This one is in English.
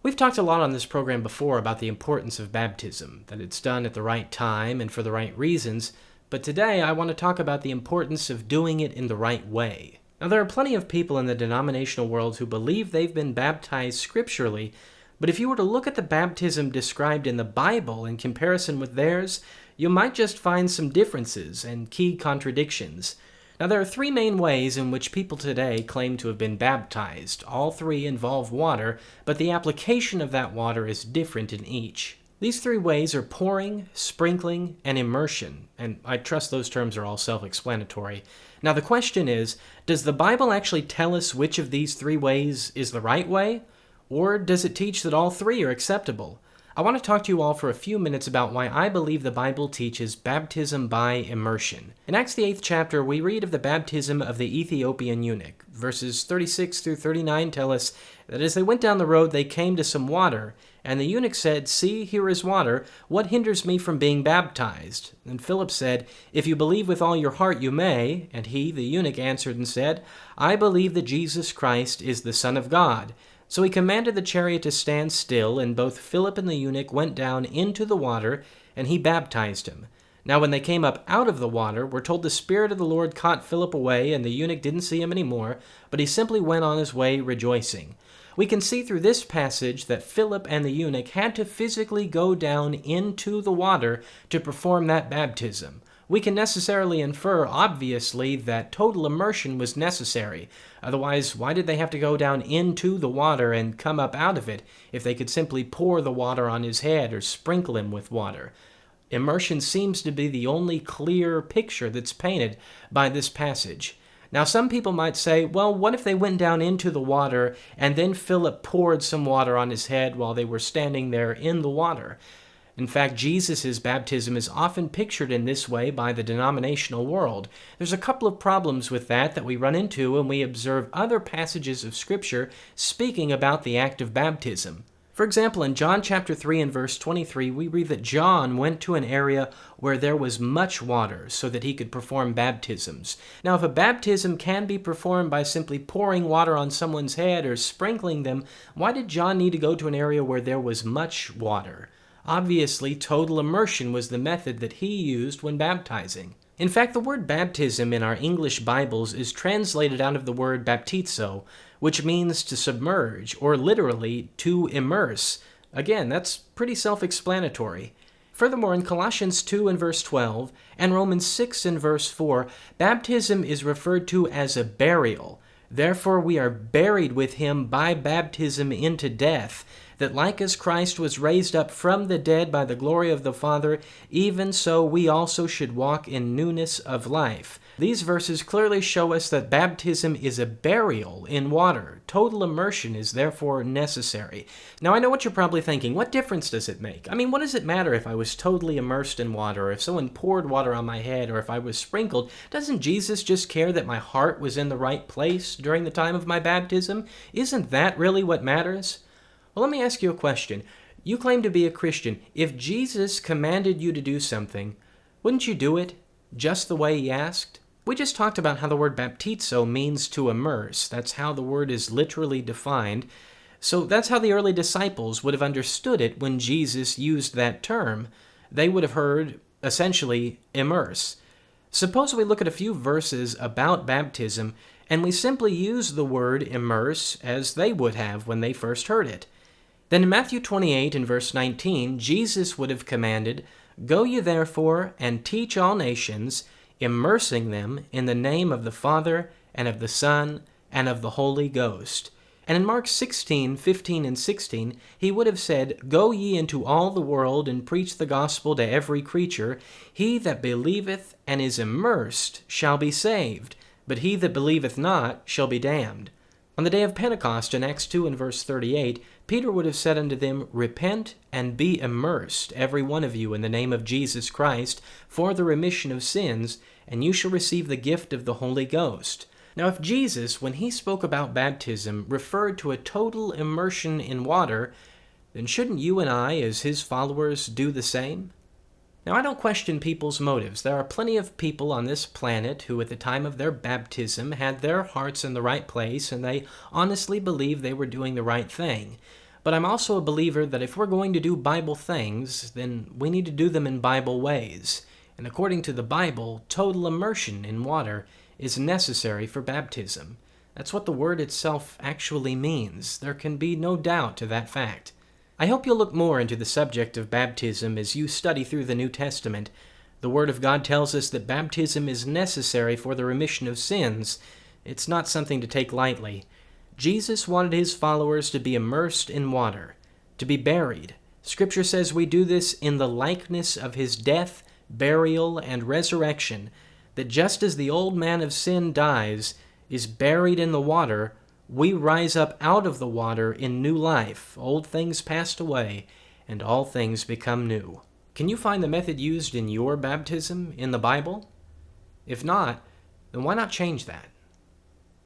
We've talked a lot on this program before about the importance of baptism, that it's done at the right time and for the right reasons, but today I want to talk about the importance of doing it in the right way. Now, there are plenty of people in the denominational world who believe they've been baptized scripturally, but if you were to look at the baptism described in the Bible in comparison with theirs, you might just find some differences and key contradictions. Now, there are three main ways in which people today claim to have been baptized. All three involve water, but the application of that water is different in each. These three ways are pouring, sprinkling, and immersion, and I trust those terms are all self-explanatory. Now, the question is, does the Bible actually tell us which of these three ways is the right way? Or does it teach that all three are acceptable? I want to talk to you all for a few minutes about why I believe the Bible teaches baptism by immersion. In Acts the 8th chapter, we read of the baptism of the Ethiopian eunuch. Verses 36 through 39 tell us that as they went down the road, they came to some water, and the eunuch said, "See, here is water. What hinders me from being baptized?" And Philip said, "If you believe with all your heart, you may." And he, the eunuch, answered and said, "I believe that Jesus Christ is the Son of God." So he commanded the chariot to stand still, and both Philip and the eunuch went down into the water, and he baptized him. Now when they came up out of the water, we're told the Spirit of the Lord caught Philip away, and the eunuch didn't see him anymore, but he simply went on his way rejoicing. We can see through this passage that Philip and the eunuch had to physically go down into the water to perform that baptism. We can necessarily infer, obviously, that total immersion was necessary. Otherwise, why did they have to go down into the water and come up out of it if they could simply pour the water on his head or sprinkle him with water? Immersion seems to be the only clear picture that's painted by this passage. Now, some people might say, well, what if they went down into the water and then Philip poured some water on his head while they were standing there in the water? In fact, Jesus' baptism is often pictured in this way by the denominational world. There's a couple of problems with that we run into when we observe other passages of Scripture speaking about the act of baptism. For example, in John chapter 3 and verse 23, we read that John went to an area where there was much water so that he could perform baptisms. Now, if a baptism can be performed by simply pouring water on someone's head or sprinkling them, why did John need to go to an area where there was much water? Obviously, total immersion was the method that he used when baptizing. In fact, the word baptism in our English Bibles is translated out of the word baptizo, which means to submerge, or literally, to immerse. Again, that's pretty self-explanatory. Furthermore, in Colossians 2 and verse 12, and Romans 6 and verse 4, baptism is referred to as a burial. Therefore, we are buried with him by baptism into death, that like as Christ was raised up from the dead by the glory of the Father, even so we also should walk in newness of life. These verses clearly show us that baptism is a burial in water. Total immersion is therefore necessary. Now, I know what you're probably thinking. What difference does it make? I mean, what does it matter if I was totally immersed in water, or if someone poured water on my head, or if I was sprinkled? Doesn't Jesus just care that my heart was in the right place during the time of my baptism? Isn't that really what matters? Well, let me ask you a question. You claim to be a Christian. If Jesus commanded you to do something, wouldn't you do it just the way he asked? We just talked about how the word baptizo means to immerse. That's how the word is literally defined. So that's how the early disciples would have understood it when Jesus used that term. They would have heard, essentially, immerse. Suppose we look at a few verses about baptism, and we simply use the word immerse as they would have when they first heard it. Then in Matthew 28 and verse 19, Jesus would have commanded, "Go ye therefore and teach all nations, immersing them in the name of the Father and of the Son and of the Holy Ghost." And in Mark 16, 15 and 16, he would have said, "Go ye into all the world and preach the gospel to every creature. He that believeth and is immersed shall be saved, but he that believeth not shall be damned." On the day of Pentecost, in Acts 2 and verse 38, Peter would have said unto them, "Repent and be immersed, every one of you, in the name of Jesus Christ, for the remission of sins, and you shall receive the gift of the Holy Ghost." Now, if Jesus, when he spoke about baptism, referred to a total immersion in water, then shouldn't you and I, as his followers, do the same? Now, I don't question people's motives. There are plenty of people on this planet who, at the time of their baptism, had their hearts in the right place, and they honestly believed they were doing the right thing. But I'm also a believer that if we're going to do Bible things, then we need to do them in Bible ways. And according to the Bible, total immersion in water is necessary for baptism. That's what the word itself actually means. There can be no doubt to that fact. I hope you'll look more into the subject of baptism as you study through the New Testament. The Word of God tells us that baptism is necessary for the remission of sins. It's not something to take lightly. Jesus wanted his followers to be immersed in water, to be buried. Scripture says we do this in the likeness of his death, burial, and resurrection, that just as the old man of sin dies, is buried in the water, we rise up out of the water in new life. Old things passed away, and all things become new. Can you find the method used in your baptism in the Bible? If not, then why not change that?